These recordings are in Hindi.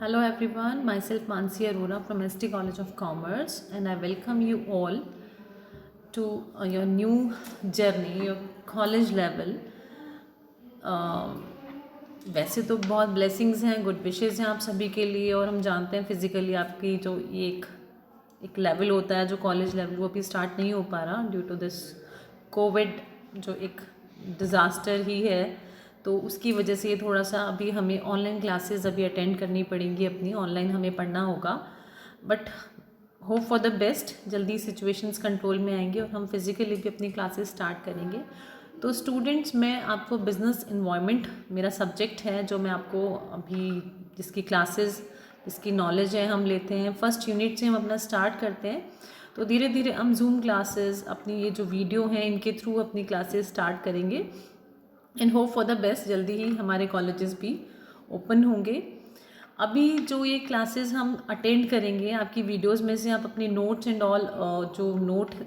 Hello everyone, myself Mansi Arora from ST College of Commerce and I welcome you all to your new journey, your college level. वैसे तो बहुत ब्लेसिंग्स हैं, गुड विशेज़ हैं आप सभी के लिए और हम जानते हैं फिज़िकली आपकी जो ये एक लेवल होता है जो कॉलेज लेवल वो अभी स्टार्ट नहीं हो पा रहा ड्यू टू दिस कोविड जो एक डिज़ास्टर ही है। तो उसकी वजह से ये थोड़ा सा अभी हमें ऑनलाइन क्लासेस अभी अटेंड करनी पड़ेंगी, अपनी ऑनलाइन हमें पढ़ना होगा। But hope for the best, जल्दी सिचुएशंस कंट्रोल में आएंगे और हम फिज़िकली भी अपनी क्लासेस स्टार्ट करेंगे। तो स्टूडेंट्स, मैं आपको बिज़नेस इन्वायरमेंट मेरा सब्जेक्ट है जो मैं आपको अभी जिसकी क्लासेस जिसकी नॉलेज है हम लेते हैं। फर्स्ट यूनिट से हम अपना स्टार्ट करते हैं, तो धीरे धीरे हम जूम क्लासेस अपनी ये जो वीडियो हैं इनके थ्रू अपनी क्लासेस स्टार्ट करेंगे and hope for the best, जल्दी ही हमारे कॉलेजेस भी ओपन होंगे। अभी जो ये क्लासेस हम अटेंड करेंगे, आपकी वीडियोस में से आप अपने नोट्स एंड ऑल जो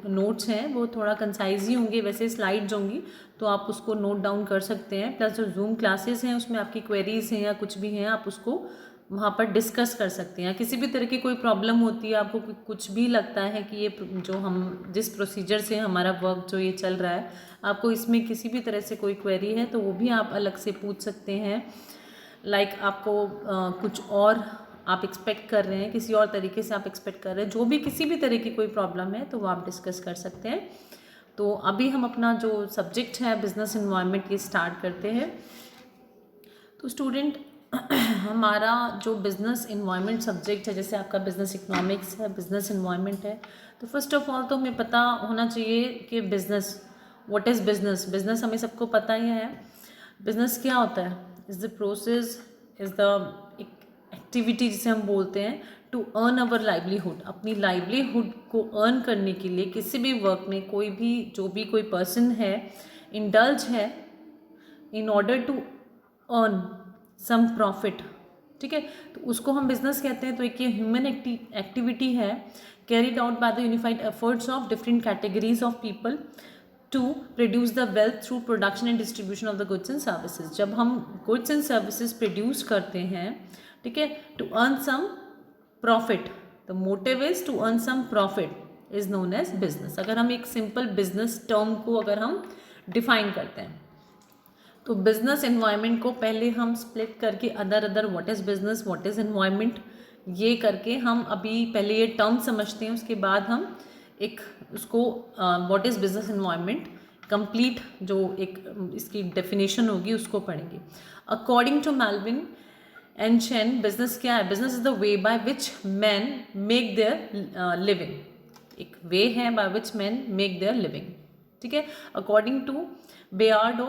नोट्स हैं वो थोड़ा कंसाइज ही होंगे, वैसे स्लाइड्स होंगी तो आप उसको नोट डाउन कर सकते हैं। प्लस जो जूम क्लासेस हैं उसमें आपकी क्वेरीज हैं या कुछ भी हैं आप उसको वहाँ पर डिस्कस कर सकते हैं। किसी भी तरह की कोई प्रॉब्लम होती है, आपको कुछ भी लगता है कि ये जो हम जिस प्रोसीजर से हमारा वर्क जो ये चल रहा है, आपको इसमें किसी भी तरह से कोई क्वेरी है तो वो भी आप अलग से पूछ सकते हैं। आपको कुछ और आप एक्सपेक्ट कर रहे हैं, किसी और तरीके से आप एक्सपेक्ट कर रहे हैं, जो भी किसी भी तरह की कोई प्रॉब्लम है तो वो आप डिस्कस कर सकते हैं। तो अभी हम अपना जो सब्जेक्ट है बिज़नेस इन्वायरमेंट ये स्टार्ट करते हैं। तो स्टूडेंट, हमारा जो बिज़नेस इन्वायरमेंट सब्जेक्ट है, जैसे आपका बिज़नेस इकोनॉमिक्स है, बिज़नेस इन्वायरमेंट है, तो फर्स्ट ऑफ ऑल तो हमें पता होना चाहिए कि business, what is business. Business हमें सबको पता ही है। बिज़नेस क्या होता है? Is the process, is the activity जिसे हम बोलते हैं टू अर्न अवर लाइवलीहुड। अपनी लाइवलीहुड को अर्न करने के लिए किसी भी वर्क में कोई भी जो भी कोई पर्सन है इंडल्ज है in order to earn some profit, ठीक है, तो उसको हम बिजनेस कहते हैं। तो एक ये ह्यूमन एक्टिविटी है carried out by the unified efforts of different categories of people to produce the wealth through production and distribution of the goods and services. जब हम गुड्स एंड सर्विसेज प्रोड्यूस करते हैं, ठीक है, to earn some profit, the motive is to earn some profit is known as business. अगर हम एक सिंपल बिजनेस टर्म को अगर हम डिफाइन करते हैं तो बिजनेस एनवायरनमेंट को पहले हम स्प्लिट करके other what is business, what is environment, ये करके हम अभी पहले ये टर्म समझते हैं, उसके बाद हम एक उसको what is business environment complete जो एक इसकी डेफिनेशन होगी उसको पढ़ेंगे। According to Melvin Anshen, business क्या है? Business is the way by which man make their living. एक वे है by which man make their living, ठीक है। According to Bayard O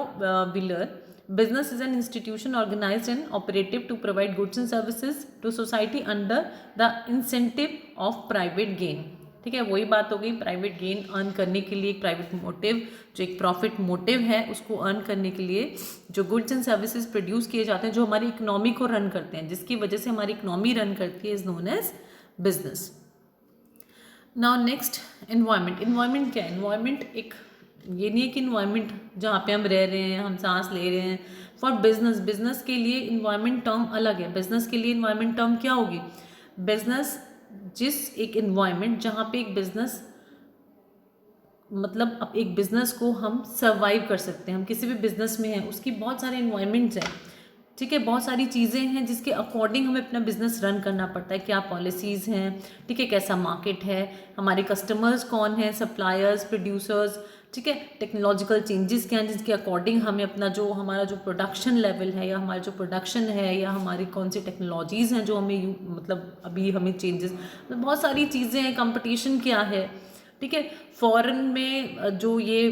Wheeler, business is an institution organized and operative to provide goods and services to society under the incentive of private gain, ठीक है। वही बात हो गई, प्राइवेट गेन अर्न करने के लिए, एक प्राइवेट मोटिव जो एक प्रॉफिट मोटिव है उसको अर्न करने के लिए जो गुड्स एंड सर्विसेज प्रोड्यूस किए जाते हैं, जो हमारी इकोनॉमी को रन करते हैं, जिसकी वजह से हमारी इकोनॉमी रन करती है, is known as business. Now next, environment. Environment क्या है? एनवायरनमेंट एक ये नहीं है कि इन्वायरमेंट जहाँ पे हम रह रहे हैं, हम सांस ले रहे हैं। फॉर बिजनेस, बिजनेस के लिए इन्वायरमेंट टर्म अलग है। बिजनेस के लिए इन्वायरमेंट टर्म क्या होगी? बिजनेस जिस एक इन्वायरमेंट जहाँ पे एक बिजनेस मतलब अब एक बिजनेस को हम सर्वाइव कर सकते हैं। हम किसी भी बिजनेस में हैं, उसकी बहुत सारे इन्वायरमेंट्स हैं, ठीक है, बहुत सारी चीज़ें हैं जिसके अकॉर्डिंग हमें अपना बिजनेस रन करना पड़ता है। क्या पॉलिसीज़ हैं, ठीक है, कैसा मार्केट है, हमारे कस्टमर्स कौन हैं, सप्लायर्स, प्रोड्यूसर्स, ठीक है, टेक्नोलॉजिकल चेंजेस क्या हैं जिसके अकॉर्डिंग हमें अपना जो हमारा जो प्रोडक्शन लेवल है या हमारा जो प्रोडक्शन है या हमारी कौन सी टेक्नोलॉजीज़ हैं जो हमें मतलब अभी हमें चेंजेस, मतलब बहुत सारी चीज़ें हैं। कंपटीशन क्या है, ठीक है, फॉरेन में जो ये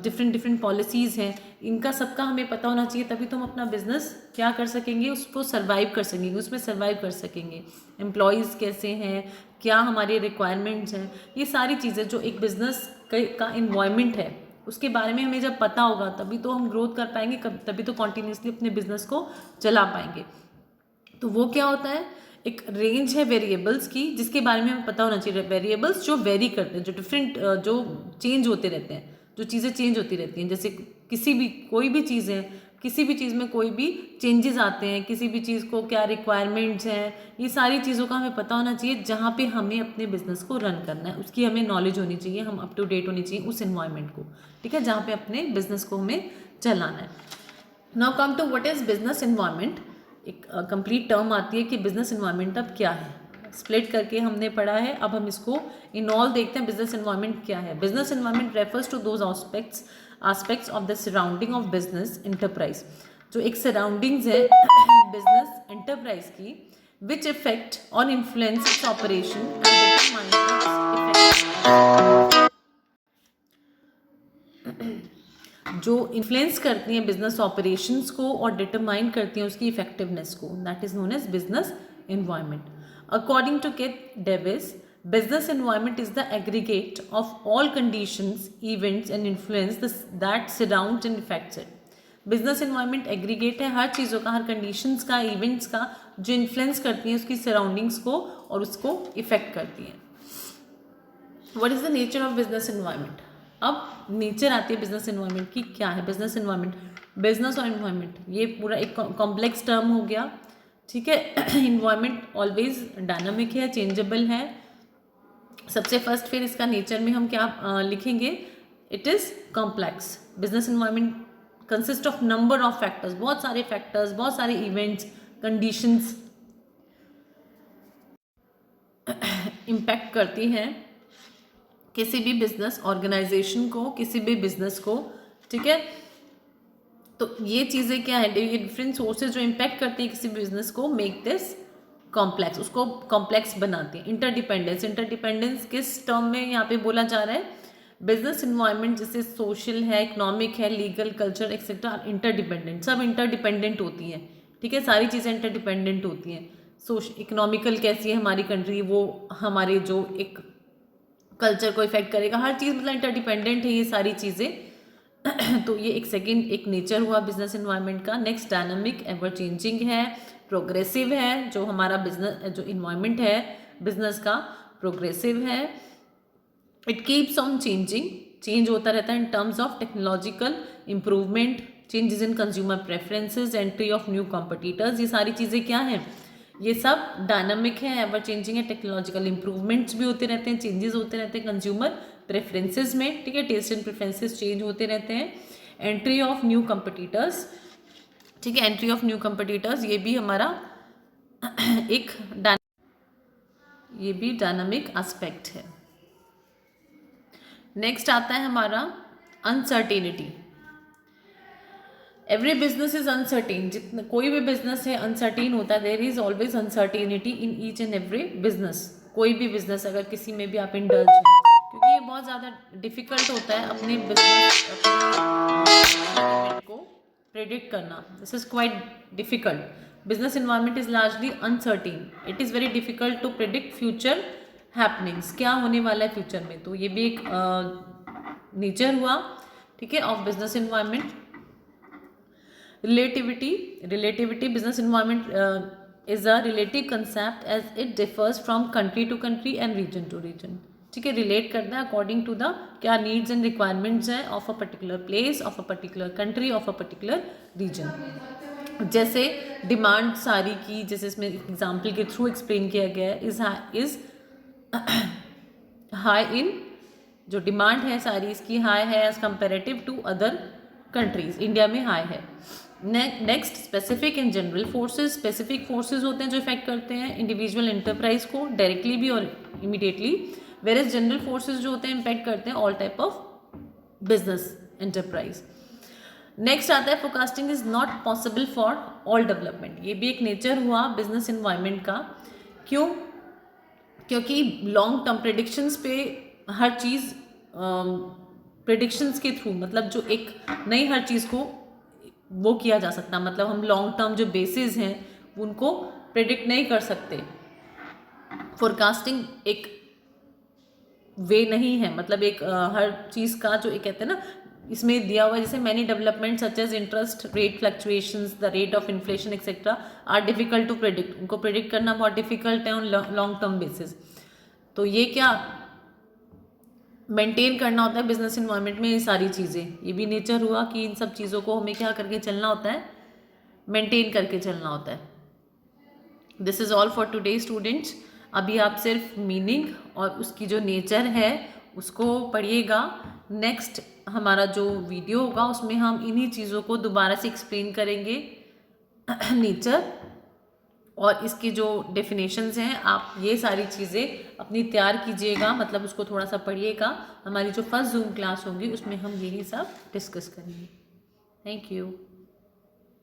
डिफरेंट पॉलिसीज़ हैं, इनका सबका हमें पता होना चाहिए, तभी तो हम अपना बिजनेस क्या कर सकेंगे, उसको सर्वाइव कर सकेंगे, उसमें सर्वाइव कर सकेंगे। एम्प्लॉयज़ कैसे हैं, क्या हमारे रिक्वायरमेंट्स हैं, ये सारी चीज़ें जो एक बिज़नेस का इन्वायरमेंट है उसके बारे में हमें जब पता होगा तभी तो हम ग्रोथ कर पाएंगे, तभी तो कॉन्टीन्यूसली अपने बिजनेस को चला पाएंगे। तो वो क्या होता है? एक रेंज है वेरिएबल्स की जिसके बारे में हमें पता होना चाहिए। वेरिएबल्स जो वेरी करते हैं, जो डिफरेंट जो चेंज होते रहते हैं, जो चीज़ें चेंज होती रहती हैं, जैसे किसी भी कोई भी चीज़ है, किसी भी चीज़ में कोई भी चेंजेस आते हैं, किसी भी चीज़ को क्या रिक्वायरमेंट्स हैं, ये सारी चीज़ों का हमें पता होना चाहिए। जहाँ पे हमें अपने बिजनेस को रन करना है उसकी हमें नॉलेज होनी चाहिए, हम अप टू डेट होनी चाहिए उस एनवायरनमेंट को, ठीक है, जहाँ पे अपने बिजनेस को हमें चलाना है। Now come to what is business environment. एक कंप्लीट टर्म आती है कि बिजनेस एनवायरनमेंट अब क्या है, स्प्लिट करके हमने पढ़ा है। अब हम इसको इन ऑल देखते हैं बिजनेस एनवायरनमेंट क्या है। Business environment refers to those aspects of the surrounding of business enterprise, जो एक सराउंडिंग्स है बिजनेस एंटरप्राइज की, which affect or influence its operation and determine its effectiveness, जो इन्फ्लुएंस करती हैं बिजनेस ऑपरेशंस को और डिटरमाइन करती हैं उसकी इफेक्टिवनेस को, that is known as business environment. According to Keith Davis, business environment is the aggregate of all conditions, events and influence that surrounds and affects it. Business environment aggregate है हर चीज़ों का, हर कंडीशंस का, इवेंट्स का, जो इन्फ्लुएंस करती हैं उसकी सराउंडिंग्स को और उसको इफेक्ट करती हैं। What is the nature of business environment. अब नेचर आती है बिजनेस एनवायरनमेंट की, क्या है बिजनेस एनवायरनमेंट। बिजनेस और एनवायरनमेंट ये पूरा एक कॉम्प्लेक्स टर्म हो गया, ठीक है। इन्वायरमेंट ऑलवेज डायनामिक है, चेंजेबल है। सबसे फर्स्ट फिर इसका नेचर में हम क्या लिखेंगे, it is complex. Business environment consist of number of factors, बहुत सारे फैक्टर्स, बहुत सारे इवेंट्स, कंडीशंस इम्पैक्ट करती हैं किसी भी बिजनेस ऑर्गेनाइजेशन को, किसी भी बिजनेस को, ठीक है। तो ये चीज़ें क्या है, ये डिफरेंट सोर्सेज जो इम्पैक्ट करती हैं किसी भी बिजनेस को, मेक दिस कॉम्प्लेक्स, उसको कॉम्प्लेक्स बनाती हैं। इंटरडिपेंडेंस, इंटरडिपेंडेंस किस टर्म में यहाँ पे बोला जा रहा है, बिजनेस इन्वायरमेंट जैसे सोशल है, इकोनॉमिक है, लीगल, कल्चर एक्सेट्रा, इंटरडिपेंडेंट, सब इंटरडिपेंडेंट होती हैं, ठीक है, सारी चीज़ें इंटरडिपेंडेंट होती हैं। इकोनॉमिकल कैसी है हमारी कंट्री, वो हमारे जो एक कल्चर को इफेक्ट करेगा, हर चीज़ मतलब इंटरडिपेंडेंट है ये सारी चीज़ें। तो ये एक सेकेंड एक नेचर हुआ बिजनेस इन्वायरमेंट का। नेक्स्ट डायनामिक, एवर चेंजिंग है, प्रोग्रेसिव है, जो हमारा बिजनेस जो इन्वायरमेंट है बिजनेस का प्रोग्रेसिव है। It keeps on changing, change होता रहता है in terms of technological improvement, changes in consumer preferences, entry of new competitors, ये सारी चीज़ें क्या हैं, ये सब डायनामिक है, एवर चेंजिंग है। टेक्नोलॉजिकल इंप्रूवमेंट्स भी होते रहते हैं, चेंजेस होते रहते हैं कंज्यूमर प्रेफरेंसेस में, ठीक है, टेस्ट एंड प्रेफरेंसेस चेंज होते रहते हैं। एंट्री ऑफ न्यू कॉम्पिटिटर्स, ठीक है, एंट्री ऑफ न्यू कॉम्पिटिटर्स, ये भी हमारा एक ये भी डायनामिक एस्पेक्ट है। नेक्स्ट आता है हमारा uncertainty. Every business is uncertain, जितना कोई भी बिजनेस है अनसर्टेन होता है। There is always uncertainty in each and every business. कोई भी बिजनेस अगर किसी में भी आप इंडल्ज हैं, क्योंकि ये बहुत ज़्यादा डिफिकल्ट होता है अपने बिजनेस को प्रेडिक्ट करना। This is quite difficult. Business environment is largely uncertain, it is very difficult to predict future happenings, क्या होने वाला है फ्यूचर में। तो ये भी एक नेचर हुआ, ठीक है, of business environment. Relativity, business environment is a relative concept as it differs from country to country and region to region, ठीक है। रिलेट करना है अकॉर्डिंग टू द क्या नीड्स एंड रिक्वायरमेंट्स हैं of a particular place, of a particular country, of a particular region. जैसे डिमांड सारी की, जैसे इसमें एग्जाम्पल के थ्रू एक्सप्लेन किया गया है, इज हाई इन, जो डिमांड है सारी इसकी हाई है as comparative to other countries, India में हाई है। Next specific and general forces. Specific forces होते हैं जो इफेक्ट करते हैं इंडिविजुअल एंटरप्राइज को डायरेक्टली भी और इमीडिएटली, वेयर जनरल फोर्सेस जो होते हैं इम्पैक्ट करते हैं all type of business enterprise. Next आता है forecasting is not possible for all development. ये भी एक नेचर हुआ बिजनेस इन्वायरमेंट का। क्यों? क्योंकि लॉन्ग टर्म प्रेडिक्शंस पे हर चीज़ प्रेडिक्शंस के थ्रू, मतलब जो एक नई हर चीज़ को वो किया जा सकता, मतलब हम लॉन्ग टर्म जो बेसिस हैं उनको प्रेडिक्ट नहीं कर सकते। फोरकास्टिंग एक वे नहीं है, मतलब एक हर चीज़ का जो एक कहते हैं ना, इसमें दिया हुआ जैसे many development such as interest rate fluctuations, the rate of inflation etcetera are difficult to predict. उनको प्रेडिक्ट करना बहुत डिफिकल्ट है ऑन लॉन्ग टर्म बेसिस। तो ये क्या मेंटेन करना होता है बिजनेस इन्वायरमेंट में ये सारी चीज़ें। ये भी नेचर हुआ कि इन सब चीज़ों को हमें क्या करके चलना होता है, मेंटेन करके चलना होता है। This is all for today students. अभी आप सिर्फ मीनिंग और उसकी जो नेचर है उसको पढ़िएगा। नेक्स्ट हमारा जो वीडियो होगा उसमें हम इन्हीं चीज़ों को दोबारा से एक्सप्लेन करेंगे, नेचर और इसकी जो डेफिनेशंस हैं। आप ये सारी चीज़ें अपनी तैयार कीजिएगा, मतलब उसको थोड़ा सा पढ़िएगा। हमारी जो फर्स्ट जूम क्लास होगी उसमें हम यही सब डिस्कस करेंगे। Thank you.